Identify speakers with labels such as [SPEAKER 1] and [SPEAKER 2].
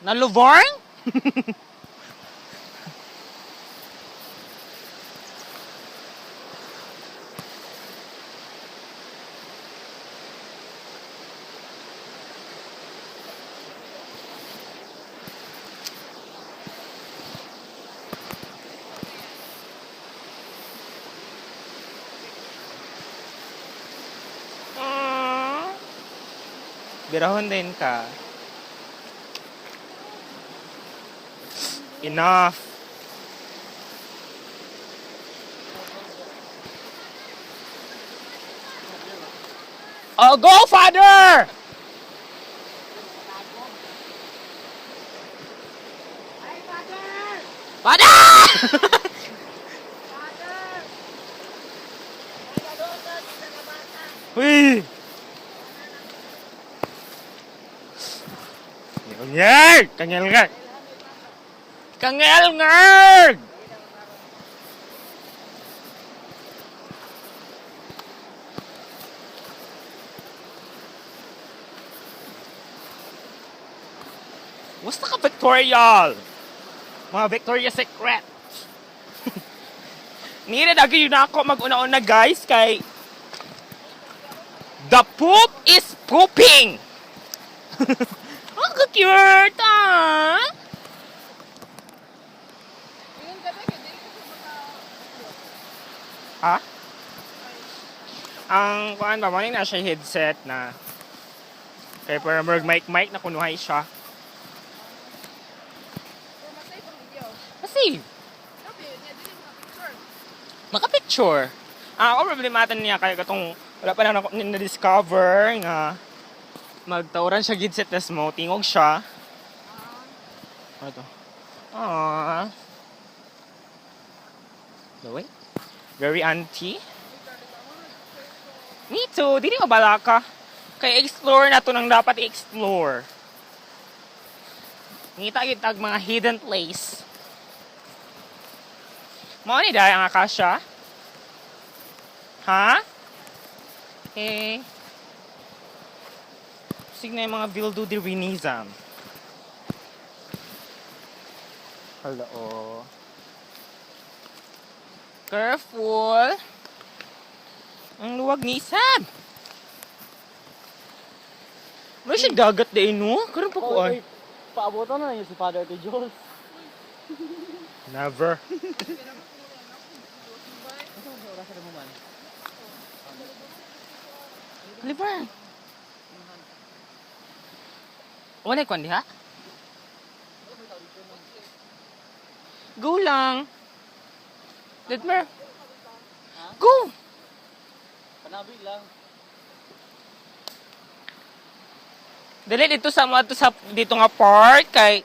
[SPEAKER 1] Naluvarn? Birahon din ka. Enough. Oh, go, father! Father! Uy! Ngerd! Kangel nga! Kangel ngerd! Musta ka, Victorial? Mga Victoria's Secret. Nira na yun ako mag-una-una, guys, kay the poop is pooping! Ang cute, ah! Ha? Ang kuan ba, maning na siya headset na kay para mic na kunuhay siya. Kasi maka-picture. Ako problematan niya kaya katong wala pa lang ako na-discover nga magtauran siya gid set mo, tingog siya. Ano to? The way? Very auntie? Me too. Dili mabala ka. Kaya explore na to nang dapat i-explore. Ngita-gitag mga hidden place. Mao ni dahil ang akasya? Ha? Eh. Signa yung mga Vildo de Renizam. Hello. Careful. Ang luwag ni Isab. May siya dagat din, no? Karoon pa ko ay.
[SPEAKER 2] Paabotan na yun si Father kay Jules.
[SPEAKER 1] Never. Oliver. Wala ko diha? Go lang. Letmer. Go.
[SPEAKER 2] Panabi lang.
[SPEAKER 1] Dali dito sa dito nga park kay